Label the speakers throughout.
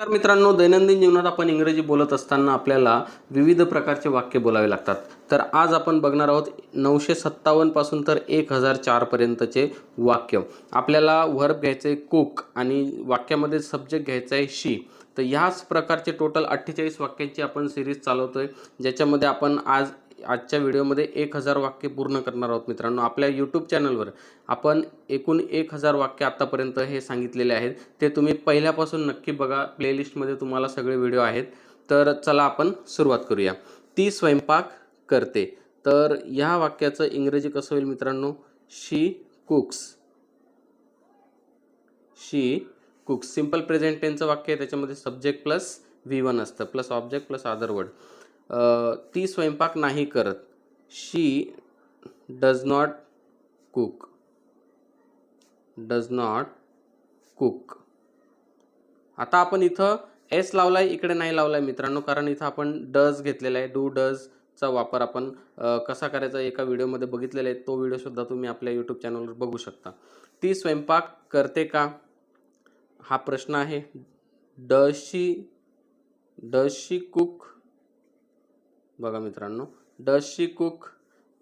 Speaker 1: तर मित्रांनो, दैनंदिन जीवनात आपण इंग्रजी बोलत असताना आपल्याला विविध प्रकारचे वाक्य बोलावे लागतात. तर आज आपण बघणार आहोत 957 पासून तर 1004 पर्यंतचे वाक्य. आपल्याला व्हर्ब घ्यायचे कुक आणि वाक्यामध्ये सब्जेक्ट घ्यायचा आहे शी. तर ह्याच प्रकारचे टोटल 48 वाक्यांची आपण सिरीज चालवतोय, ज्याच्यामध्ये आपण आजच्या व्हिडिओमध्ये 1000 वाक्य पूर्ण करणार आहोत. मित्रांनो, आपल्या यूट्यूब चॅनलवर आपण एकूण 1000 वाक्य आत्तापर्यंत हे सांगितलेले आहेत. ते तुम्ही पहिल्यापासून नक्की बघा, प्लेलिस्टमध्ये तुम्हाला सगळे व्हिडिओ आहेत. तर चला आपण सुरुवात करूया. ती स्वयंपाक करते. तर ह्या वाक्याचं इंग्रजी कसं होईल मित्रांनो? She cooks. She cooks. Simple present टेन्सचं वाक्य आहे, त्याच्यामध्ये सब्जेक्ट प्लस V1 असतं, plus object plus other word. ती स्वयंपाक नाही करत. She does not cook. Does not cook. आता आपण इथं एस लावलाय, इकडे नाही लावलाय मित्रांनो, कारण इथं आपण डज घेतलेला आहे. डू डजचा वापर आपण कसा करायचा एका व्हिडिओमध्ये बघितलेला आहे. तो व्हिडिओ सुद्धा तुम्ही आपल्या यूट्यूब चॅनलवर बघू शकता. ती स्वयंपाक करते का, हा प्रश्न आहे. Does she cook. बघा मित्रांनो, डज शी कुक.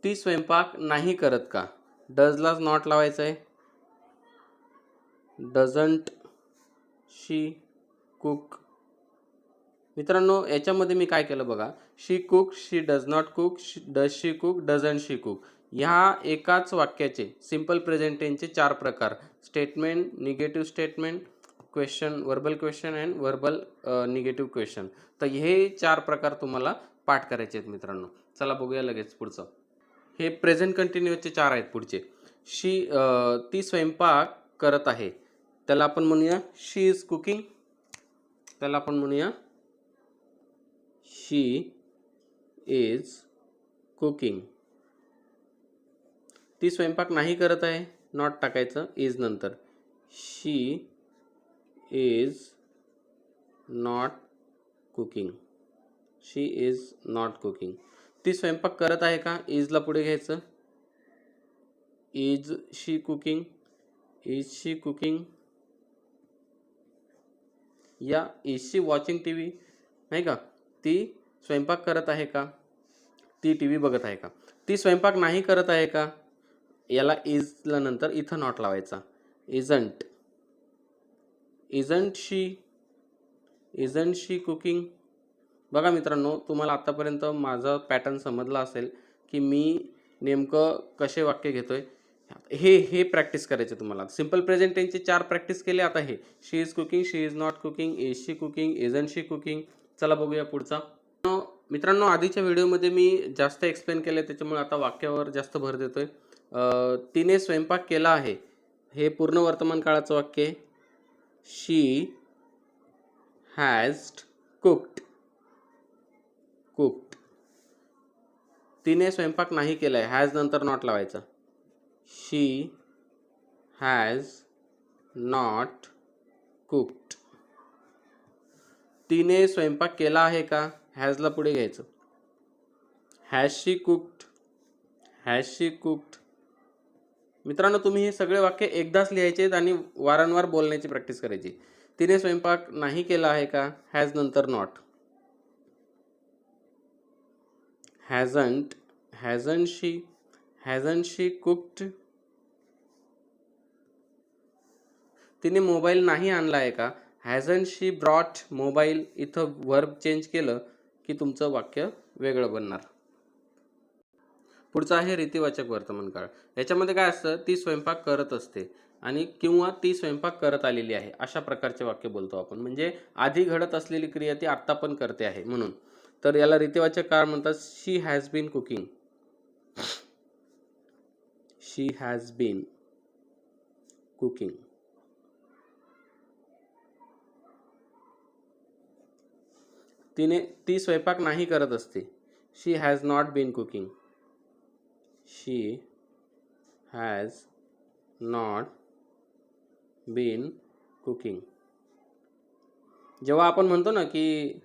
Speaker 1: ती स्वयंपाक नाही करत का. डजलाच नॉट लावायचं आहे. Doesn't she cook. मित्रांनो, याच्यामध्ये मी काय केलं बघा, she cook, she does not cook, does she cook, doesn't she cook. ह्या एकाच वाक्याचे सिंपल प्रेझेंट टेन्सचे 4 प्रकार: statement, negative statement, question, verbal question and verbal negative question. तर हे 4 प्रकार तुम्हाला पाठ करायचे आहेत मित्रांनो. चला बघूया लगेच पुढचं. हे प्रेझेंट कंटिन्यूअसचे 4 आहेत पुढचे. ती स्वयंपाक करत आहे. त्याला आपण म्हणूया शी इज कुकिंग. त्याला आपण म्हणूया शी इज कुकिंग. ती स्वयंपाक नाही करत आहे, नॉट टाकायचं इज नंतर. She is not cooking. She is not cooking. ती स्वयंपाक करत आहे का, इजला पुढे घ्यायचं. Is she cooking. Is she cooking. या इज शी वॉचिंग TV, नाही का. ती स्वयंपाक करत आहे का, ती TV बघत आहे का. ती स्वयंपाक नाही करत आहे का, याला इजला नंतर इथं नॉट लावायचा. इजंट. Isn't she cooking. बघा मित्रांनो, तुम्हाला आतापर्यंत माझा पॅटर्न समजला असेल की मी नेमकं कसे वाक्य घेतोय. हे प्रॅक्टिस करायचे तुम्हाला. सिंपल प्रेझेंट टेन्सचे 4 प्रॅक्टिस केले. आता हे she is cooking, she is not cooking, is she cooking, isn't she cooking. चला बघूया पुढचा. मित्रांनो, आधीच्या व्हिडिओमध्ये मी जास्त एक्सप्लेन केले, त्याच्यामुळे आता वाक्यावर जास्त भर देतोय. तिने स्वयंपाक केला आहे, हे पूर्ण वर्तमान काळाचं वाक्य आहे. शी हॅज कुक्ड. तिने स्वयंपाक नाही केलाय, हॅज नंतर नॉट लावायचा. शी हॅज नॉट कुक्ड. तिने स्वयंपाक केला आहे का, हॅजला पुढे घ्यायचं. Has she cooked. Has she cooked. मित्रांनो, तुम्ही हे सगळे वाक्य एकदाच लिहायचे आहेत आणि वारंवार बोलण्याची प्रॅक्टिस करायची. तिने स्वयंपाक नाही केला आहे का, हॅज नंतर नॉट. Hasn't she cooked. तिने मोबाईल नाही आणला आहे का, हॅझंट शी ब्रॉट मोबाईल. इथं वर्ब चेंज केलं की तुमचं वाक्य वेगळं बनणार. पुढचं आहे रीतिवाचक वर्तमान काळ. याच्यामध्ये काय असतं, ती स्वयंपाक करत असते आणि किंवा ती स्वयंपाक करत आलेली आहे, अशा प्रकारचे वाक्य बोलतो आपण. म्हणजे आधी घडत असलेली क्रिया ती आत्ता पण करते आहे म्हणून. तर याला रीतिवाचक काळ म्हणतात. She has been cooking. She has been cooking. ती स्वयंपाक नाही करत असते. She has not been cooking. She has not been cooking. जेव्हा आपण म्हणतो ना की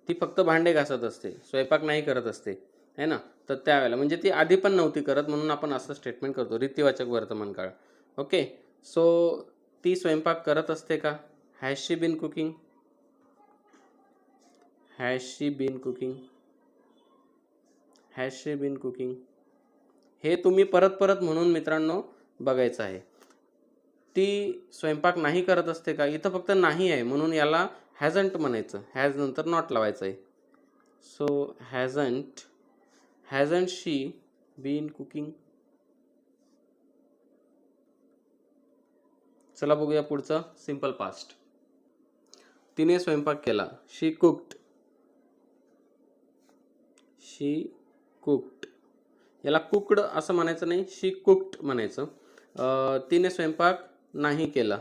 Speaker 1: ती फक्त भांडे घासत असते, स्वयंपाक नाही करत असते, है ना, तर त्यावेळेला म्हणजे ती आधी पण नव्हती करत, म्हणून आपण असं स्टेटमेंट करतो, रीतिवाचक वर्तमान काळ. ओके. सो ती स्वयंपाक करत असते का, has she been cooking. Has she been cooking, has she been cooking. हे तुम्ही परत परत म्हणून मित्रांनो बघायचं आहे. ती स्वयंपाक नाही करत असते का, इथं फक्त नाही आहे म्हणून याला हॅझंट म्हणायचं, हॅज नंतर नॉट लावायचं आहे. So हॅझंट she been cooking. चला बघूया पुढचं सिंपल पास्ट. तिने स्वयंपाक केला, शी कुक्ड, शी कुक्ड. याला कुक्ड असं म्हणायचं नाही, शी कुक्ड म्हणायचं. तिने स्वयंपाक नाही केला,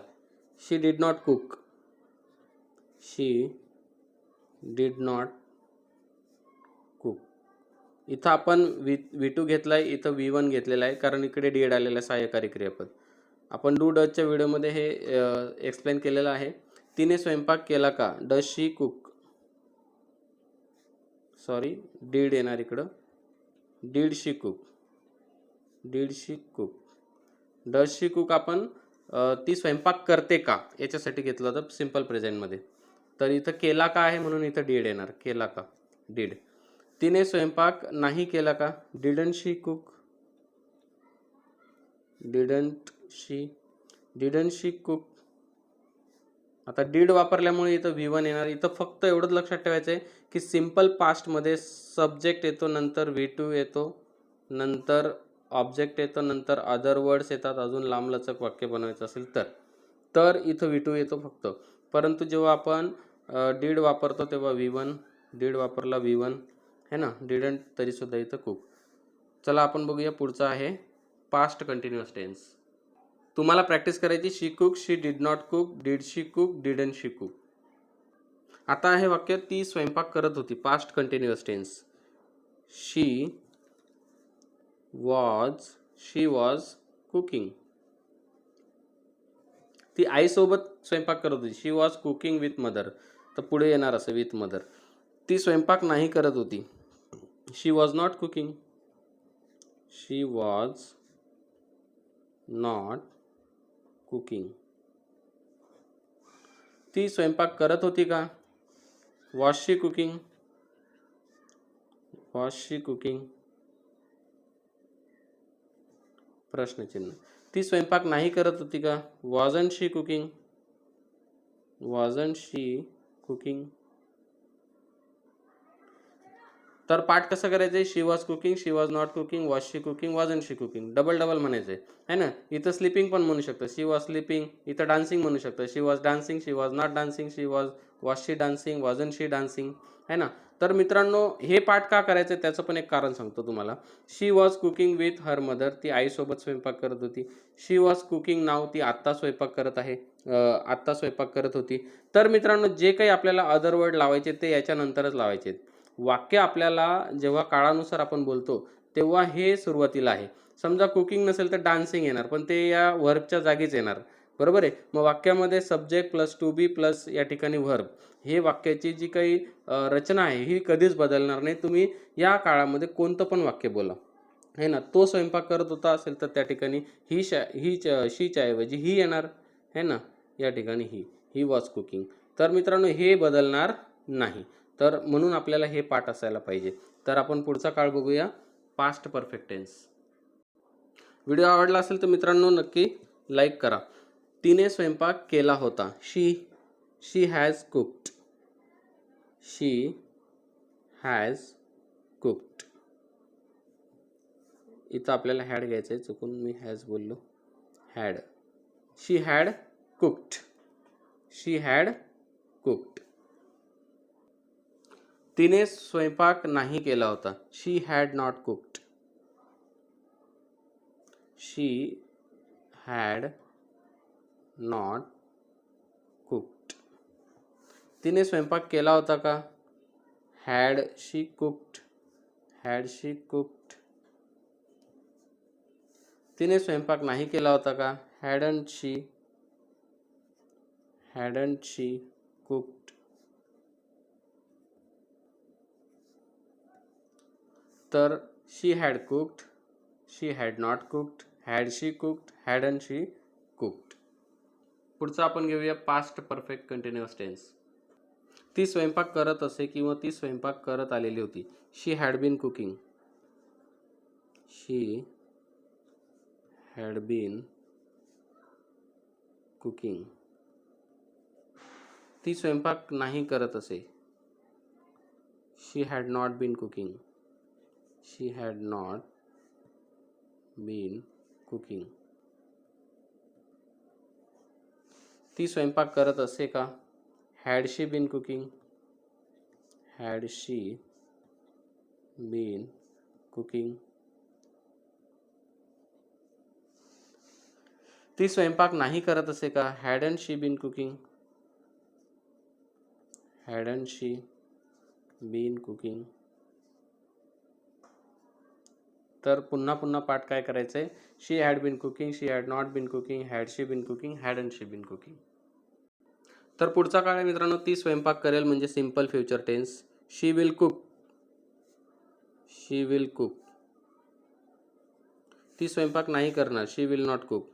Speaker 1: she did not cook, she did not cook. इथं आपण V2 घेतलाय, इथं V1 घेतलेला आहे कारण इकडे डीड आलेला आहे सहाय्यकारी क्रियापद. आपण डू डजच्या व्हिडिओमध्ये हे एक्सप्लेन केलेलं आहे. तिने स्वयंपाक केला का, does she cook, sorry did येणार इकडं, did she cook, did she cook. Does she cook आपण ती स्वयंपाक करते का याच्यासाठी घेतलं होतं सिंपल प्रेझेंटमध्ये. तर इथं केला का आहे म्हणून इथं डीड येणार, केला का, डीड. तिने स्वयंपाक नाही केला का, didn't she cook, didn't she cook. आता डीड वापरल्यामुळे इथं V1 येणार. इथं फक्त एवढंच लक्षात ठेवायचं आहे की सिंपल पास्टमध्ये सब्जेक्ट येतो, नंतर V2 येतो, नंतर ऑब्जेक्ट येतो, नंतर अदर वर्ड्स येतात. अजून लांबलचक वाक्य बनवायचं असेल तर इथं V2 येतो फक्त. परंतु जेव्हा आपण डीड वापरतो तेव्हा V1, डीड वापरला V1 है ना, डिडंट तरीसुद्धा इथं कुक. चला आपण बघूया पुढचं आहे पास्ट कंटिन्युअस टेन्स. तुम्हाला प्रॅक्टिस करायची, she cook, she did not cook, did she cook, didn't she cook. आता हे वाक्य ती स्वयंपाक करत होती, past continuous tense. She was cooking. ती आईसोबत स्वयंपाक करत होती, she was cooking with mother. तर पुढे येणार असं विथ मदर. ती स्वयंपाक नाही करत होती, she was not cooking, she was not cooking. ती स्वयंपाक करत होती का, was she cooking, was she cooking, प्रश्नचिन्ह. ती स्वयंपाक नाही करत होती का, wasn't she cooking, wasn't she cooking. तर पाठ कसं करायचं आहे, she was cooking, she was not cooking, was she cooking, wasn't she cooking. Double म्हणायचं आहे ना. इथं स्लीपिंग पण म्हणू शकतं, शी वॉज स्लीपिंग. इथं डान्सिंग म्हणू शकतं, she was dancing, she was not dancing, was she dancing, wasn't she dancing, है ना. तर मित्रांनो हे पाठ का करायचं त्याचं पण एक कारण सांगतो तुम्हाला. She was cooking with her mother, ती आईसोबत स्वयंपाक करत होती. शी वॉज कुकिंग नाव, ती आत्ता स्वयंपाक करत आहे, आत्ता स्वयंपाक करत होती. तर मित्रांनो जे काही आपल्याला अदर वर्ड लावायचे ते याच्यानंतरच लावायचे. वाक्य आपल्याला जेव्हा काळानुसार आपण बोलतो तेव्हा हे सुरुवातीला आहे. समजा कुकिंग नसेल तर डान्सिंग येणार, पण ते या व्हर्बच्या जागीच येणार, बरोबर आहे. मग वाक्यामध्ये subject plus to be plus या ठिकाणी व्हर्ब, हे वाक्याची जी काही रचना आहे ही कधीच बदलणार नाही. तुम्ही या काळामध्ये कोणतं पण वाक्य बोला, है ना. तो स्वयंपाक करत होता असेल तर त्या ठिकाणी शीच्या ऐवजी ही येणार, है ना. या ठिकाणी ही वॉज कुकिंग. तर मित्रांनो हे बदलणार नाही. तर म्हणून आपल्याला हे पाठ असायला पाहिजे. तर आपण पुढचा काळ बघूया, पास्ट परफेक्ट टेन्स. व्हिडिओ आवडला असेल तर मित्रांनो नक्की लाईक करा. तिने स्वयंपाक केला होता, she has cooked, she has cooked. इथं आपल्याला हॅड घ्यायचं आहे, चुकून मी हॅज बोललो, had. She had cooked, she had cooked. तिने स्वयंपाक नाही केला होता, she had not cooked, she had not cooked. तिने स्वयंपाक केला होता का, had she cooked, had she cooked. तिने स्वयंपाक नाही केला होता का, हॅडंट शी कुक्ड. तर she had cooked, she had not cooked, had she cooked, hadn't she cooked. पुढचं आपण घेऊया पास्ट परफेक्ट कंटिन्युअस टेन्स. ती स्वयंपाक करत असे किंवा ती स्वयंपाक करत आलेली होती. She had been cooking. She had been cooking. ती स्वयंपाक नाही करत असे. She had not been cooking. She had not been cooking. ती स्वयंपाक करत असे का? Had she been cooking. Had she been cooking. ती स्वयंपाक नाही करत असे का? Hadn't she been cooking. Hadn't she been cooking. तर पुन्हा पुन्हा पाठ काय करायचं आहे? She had been cooking, she had not been cooking, had she been cooking, hadn't she been cooking. तर पुढचा काळ आहे मित्रांनो, ती स्वयंपाक करेल म्हणजे simple future tense. She will cook. She will cook. ती स्वयंपाक नाही करणार. She will not cook.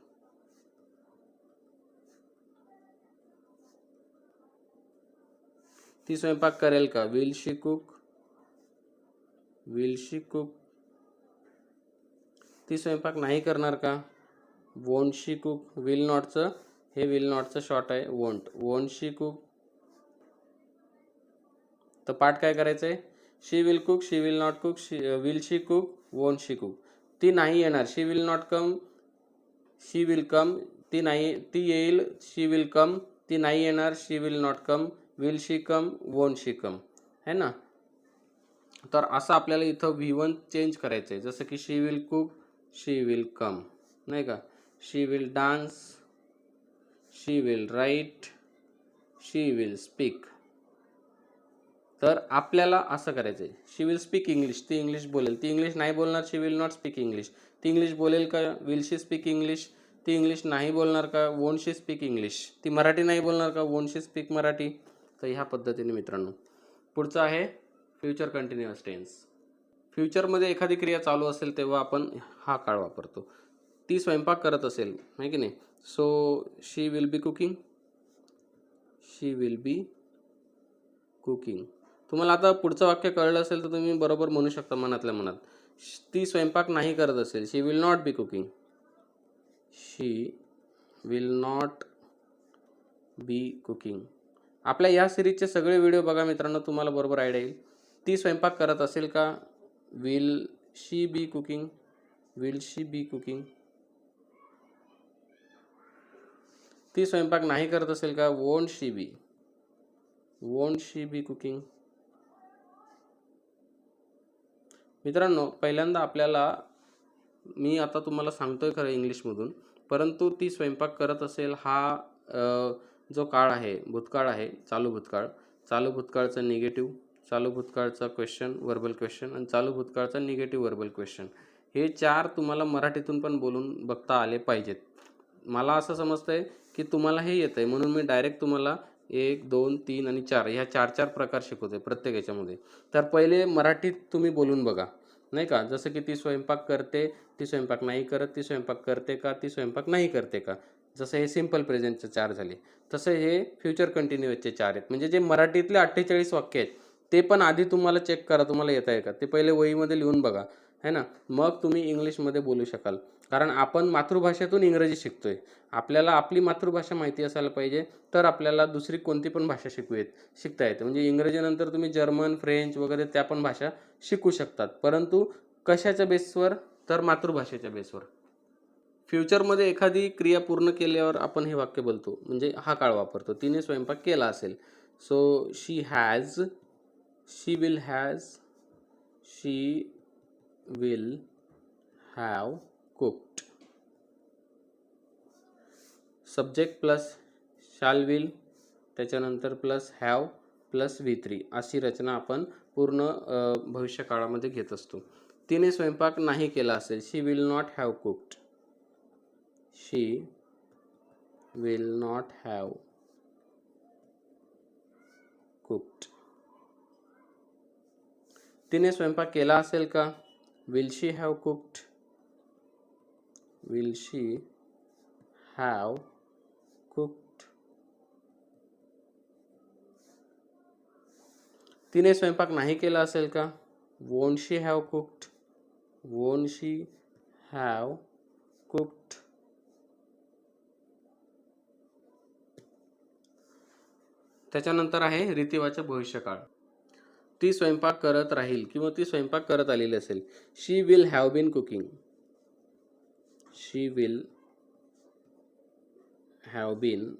Speaker 1: ती स्वयंपाक करेल का? Will she cook. Will she cook. ती स्वयंपाक नाही करणार का? Won't she cook. विल नॉटचं हे विल नॉटचं शॉर्ट आहे वोंट. Won't she cook. तर पाठ काय करायचं आहे? She will cook, she will not cook, will she cook, won't she cook. ती नाही येणार. She will not come. She will come. ती नाही, ती येईल. She will come. ती नाही येणार. She will not come. Will she come, won't she come. है ना? तर असं आपल्याला इथं V1 चेंज करायचं आहे. जसं की she will cook, she will come, नाही का? She will dance, she will write, she will speak. तर आपल्याला असं करायचं आहे. She will speak English. ती इंग्लिश बोलेल. ती इंग्लिश नाही बोलणार. She will not speak English. ती इंग्लिश बोलेल का? Will she speak English. ती इंग्लिश नाही बोलणार का? Won't she speak English. ती मराठी नाही बोलणार का? Won't she speak Marathi. तर ह्या पद्धतीने मित्रांनो. पुढचं आहे फ्युचर कंटिन्युअस टेन्स. फ्युचरमध्ये एखादी क्रिया चालू असेल तेव्हा आपण हा काळ वापरतो. ती स्वयंपाक करत असेल, आहे की नाही? So she will be cooking. She will be cooking. तुम्हाला आता पुढचं वाक्य कळलं असेल तर तुम्ही बरोबर म्हणू शकता मनातल्या मनात. ती स्वयंपाक नाही करत असेल. She will not be cooking. She will not be cooking. आपल्या या सिरीजचे सगळे व्हिडिओ बघा मित्रांनो, तुम्हाला बरोबर आयडिया येईल. ती स्वयंपाक करत असेल का? Will she be cooking. Will she be cooking. ती स्वयंपाक नाही करत असेल का? Won't she be. Won't she be cooking. मित्रांनो, पहिल्यांदा आपल्याला, मी आता तुम्हाला सांगतोय खरं इंग्लिशमधून, परंतु ती स्वयंपाक करत असेल हा जो काळ आहे, भूतकाळ आहे, चालू भूतकाळ. चालू भूतकाळचा निगेटिव्ह, चालू भूतकाळचा क्वेश्चन, वर्बल क्वेश्चन, आणि चालू भूतकाळचा निगेटिव्ह वर्बल क्वेश्चन. हे 4 तुम्हाला मराठीतून पण बोलून बघता आले पाहिजेत. मला असं समजतंय की तुम्हाला हे येतं आहे, म्हणून मी डायरेक्ट तुम्हाला 1, 2, 3 आणि 4 ह्या 4 प्रकार शिकवते प्रत्येक याच्यामध्ये. तर पहिले मराठीत तुम्ही बोलून बघा, नाही का? जसं की ती स्वयंपाक करते, ती स्वयंपाक नाही करत, ती स्वयंपाक करते का, ती स्वयंपाक नाही करते का. जसं हे सिम्पल प्रेझेंटचे 4 झाले, तसं हे फ्युचर कंटिन्युअसचे 4 आहेत. म्हणजे जे मराठीतले 48 वाक्य आहेत ते पण आधी तुम्हाला चेक करा, तुम्हाला येत आहे का ते पहिले वहीमध्ये लिहून बघा, है ना? मग तुम्ही इंग्लिशमध्ये बोलू शकाल. कारण आपण मातृभाषेतून इंग्रजी शिकतोय. आपल्याला आपली मातृभाषा माहिती असायला पाहिजे, तर आपल्याला दुसरी कोणती पण भाषा शिकता येते. म्हणजे इंग्रजीनंतर तुम्ही जर्मन, फ्रेंच वगैरे त्या पण भाषा शिकू शकतात, परंतु कशाच्या बेसवर? तर मातृभाषेच्या बेसवर. फ्युचरमध्ये एखादी क्रिया पूर्ण केल्यावर आपण हे वाक्य बोलतो, म्हणजे हा काळ वापरतो. तिने स्वयंपाक केला असेल. So she has, she will has, she will have cooked. Subject plus shall will, त्याच्यानंतर प्लस हॅव प्लस V3 अशी रचना आपण पूर्ण भविष्यकाळामध्ये घेत असतो. तिने स्वयंपाक नाही केला असेल. She will not have cooked. She will not have cooked. तिने स्वयंपाक केला असेल का? Will she have cooked. Will she have cooked. तिने स्वयंपाक नाही केला असेल का? Won't she have cooked? Won't she have cooked? त्याच्यानंतर आहे रीतिवाचक भविष्यकाळ. ती स्वयंपाक करत राहील किंवा ती स्वयंपाक करत आलेली असेल. She will have been cooking. She will have been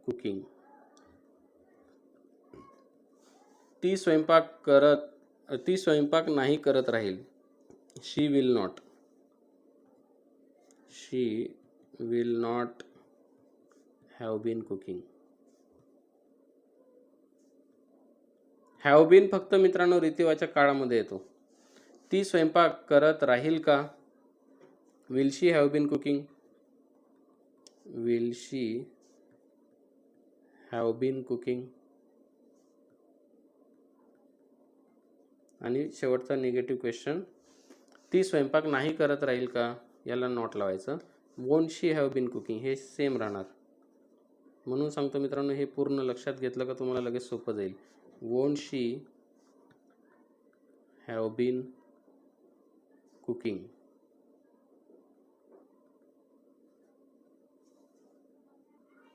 Speaker 1: cooking. ती स्वयंपाक नाही करत राहील. She will not. She will not have been cooking. Have been फक्त मित्रांनो रीतिवाचक काळामध्ये येतो. ती स्वयंपाक करत राहील का? Will she have been cooking? Will she have been cooking? आणि शेवटचा निगेटिव्ह क्वेश्चन, ती स्वयंपाक नाही करत राहील का? याला नॉट लावायचं. Won't she have been cooking हे सेम राहणार. म्हणून सांगतो मित्रांनो, हे पूर्ण लक्षात घेतलं का तुम्हाला लगेच सोपं जाईल. Won't she have been cooking.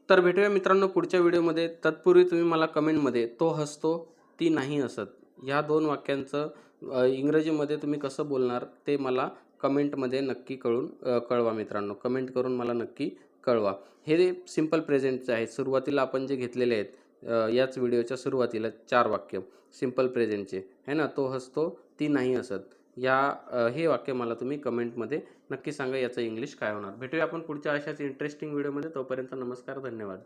Speaker 1: तर भेटूया मित्रांनो पुढच्या व्हिडिओमध्ये. तत्पूर्वी तुम्ही मला कमेंटमध्ये तो हसतो ती नाही हसत ह्या 2 वाक्यांचं इंग्रजीमध्ये तुम्ही कसं बोलणार ते मला कमेंटमध्ये नक्की कळवा मित्रांनो. कमेंट करून मला नक्की कळवा. हे सिंपल प्रेझेंटचे आहेत. सुरुवातीला आपण जे घेतलेले आहेत याच व्हिडिओच्या सुरुवातीला 4 वाक्य सिंपल प्रेझेंटचे आहे ना. तो हसतो ती नाही हसत हे वाक्य मला तुम्ही कमेंटमध्ये नक्की सांगा याचं इंग्लिश काय होणार. भेटूया आपण पुढच्या अशाच इंटरेस्टिंग व्हिडिओमध्ये. तोपर्यंत नमस्कार, धन्यवाद.